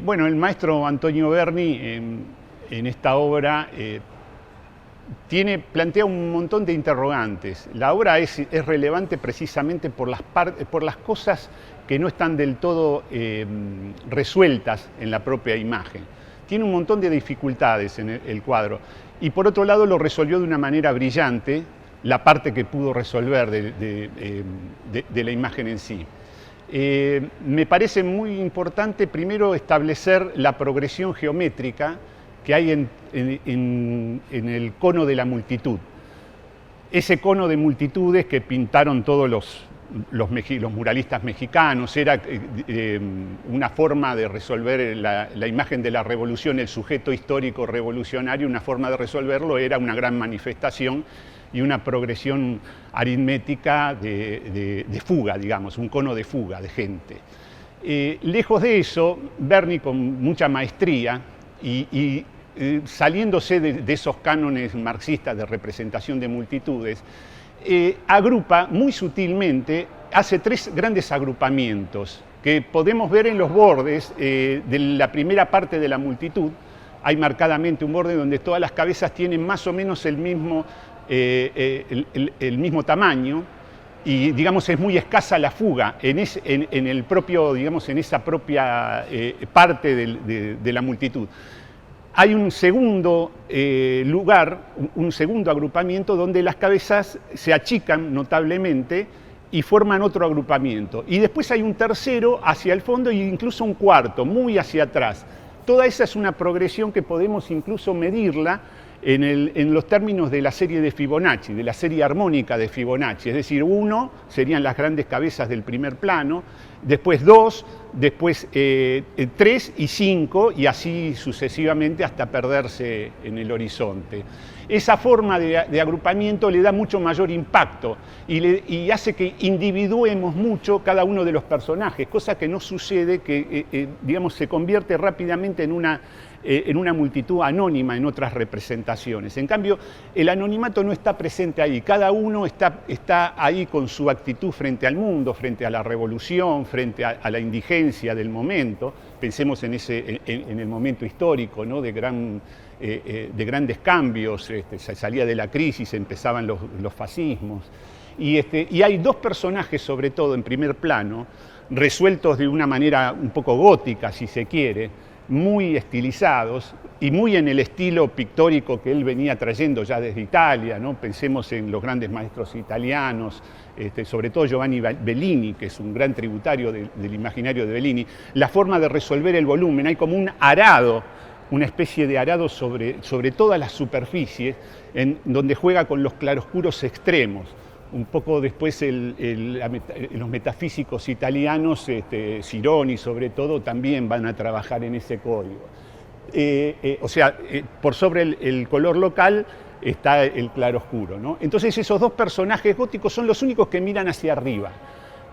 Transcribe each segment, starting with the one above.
Bueno, el maestro Antonio Berni en esta obra plantea un montón de interrogantes. La obra es relevante precisamente por las cosas que no están del todo resueltas en la propia imagen. Tiene un montón de dificultades en el cuadro. Y por otro lado lo resolvió de una manera brillante, la parte que pudo resolver de la imagen en sí. Me parece muy importante primero establecer la progresión geométrica que hay en el cono de la multitud. Ese cono de multitudes que pintaron todos los muralistas mexicanos era una forma de resolver la imagen de la revolución, el sujeto histórico revolucionario, una forma de resolverlo era una gran manifestación y una progresión aritmética de fuga, digamos, un cono de fuga de gente. Lejos de eso, Berni con mucha maestría y saliéndose de esos cánones marxistas de representación de multitudes, agrupa muy sutilmente, hace tres grandes agrupamientos que podemos ver en los bordes de la primera parte de la multitud. Hay marcadamente un borde donde todas las cabezas tienen más o menos el mismo tamaño y, digamos, es muy escasa la fuga en esa propia parte de la multitud. Hay un segundo lugar, un segundo agrupamiento donde las cabezas se achican notablemente y forman otro agrupamiento. Y después hay un tercero hacia el fondo e incluso un cuarto, muy hacia atrás. Toda esa es una progresión que podemos incluso medirla en los términos de la serie de Fibonacci, de la serie armónica de Fibonacci. Es decir, 1 serían las grandes cabezas del primer plano, después 2, después 3 y 5, y así sucesivamente hasta perderse en el horizonte. Esa forma de agrupamiento le da mucho mayor impacto y hace que individuemos mucho cada uno de los personajes, cosa que no sucede, que digamos, se convierte rápidamente en una multitud anónima en otras representaciones. En cambio, el anonimato no está presente ahí. Cada uno está ahí con su actitud frente al mundo, frente a la revolución, frente a la indigencia del momento. Pensemos en el momento histórico, ¿no? de grandes cambios. Se salía de la crisis, empezaban los fascismos. Y hay dos personajes, sobre todo en primer plano, resueltos de una manera un poco gótica, si se quiere, muy estilizados y muy en el estilo pictórico que él venía trayendo ya desde Italia, ¿no? Pensemos en los grandes maestros italianos, sobre todo Giovanni Bellini, que es un gran tributario del imaginario de Bellini. La forma de resolver el volumen, hay como un arado, una especie de arado sobre todas las superficies, en donde juega con los claroscuros extremos. Un poco después los metafísicos italianos, Cironi sobre todo, también van a trabajar en ese código. Por sobre el color local está el claroscuro, ¿no? Entonces esos dos personajes góticos son los únicos que miran hacia arriba.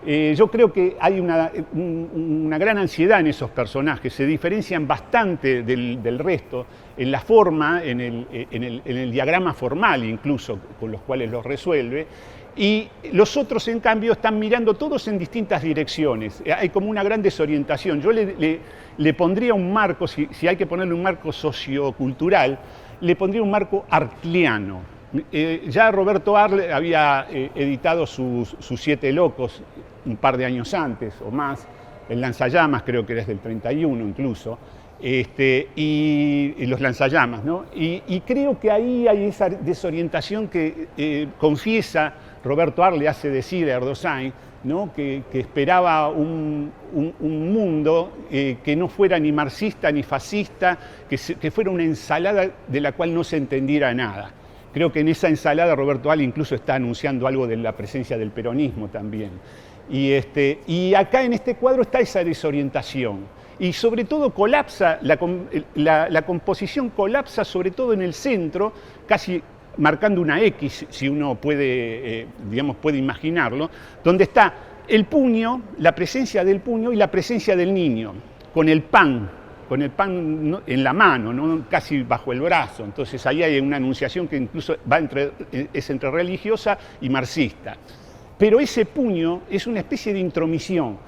Yo creo que hay una gran ansiedad en esos personajes, se diferencian bastante del resto, en la forma, en el diagrama formal incluso, con los cuales los resuelve, y los otros, en cambio, están mirando todos en distintas direcciones. Hay como una gran desorientación. Yo le pondría un marco, si hay que ponerle un marco sociocultural, le pondría un marco artliano. Ya Roberto Arlt había editado sus Siete Locos un par de años antes o más, el Lanzallamas creo que era del 31 incluso, y los lanzallamas, ¿no? Y creo que ahí hay esa desorientación que confiesa Roberto Arlt, le hace decir a Erdosain, ¿no? que esperaba un mundo que no fuera ni marxista ni fascista, que fuera una ensalada de la cual no se entendiera nada. Creo que en esa ensalada Roberto Arlt incluso está anunciando algo de la presencia del peronismo también. Y acá en este cuadro está esa desorientación. Y sobre todo colapsa, la composición colapsa sobre todo en el centro, casi marcando una X, si uno puede imaginarlo, donde está el puño, la presencia del puño y la presencia del niño, con el pan en la mano, ¿no? Casi bajo el brazo. Entonces ahí hay una anunciación que incluso es entre religiosa y marxista. Pero ese puño es una especie de intromisión,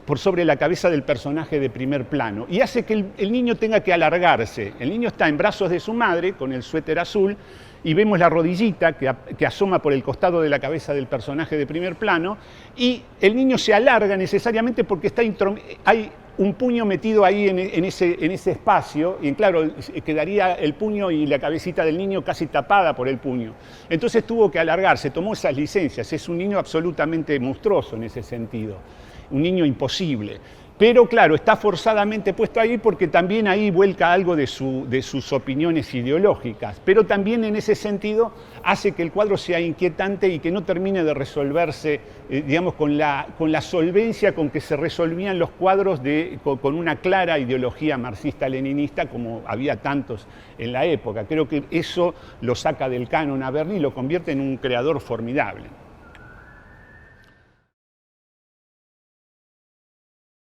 por sobre la cabeza del personaje de primer plano, y hace que el niño tenga que alargarse. El niño está en brazos de su madre con el suéter azul, y vemos la rodillita que asoma por el costado de la cabeza del personaje de primer plano, y el niño se alarga necesariamente porque hay un puño metido ahí en ese espacio, y claro, quedaría el puño y la cabecita del niño casi tapada por el puño. Entonces tuvo que alargarse, tomó esas licencias. Es un niño absolutamente monstruoso en ese sentido, un niño imposible. Pero claro, está forzadamente puesto ahí porque también ahí vuelca algo de sus opiniones ideológicas, pero también en ese sentido hace que el cuadro sea inquietante y que no termine de resolverse, digamos, con la solvencia con que se resolvían los cuadros con una clara ideología marxista-leninista, como había tantos en la época. Creo que eso lo saca del canon a Berni y lo convierte en un creador formidable.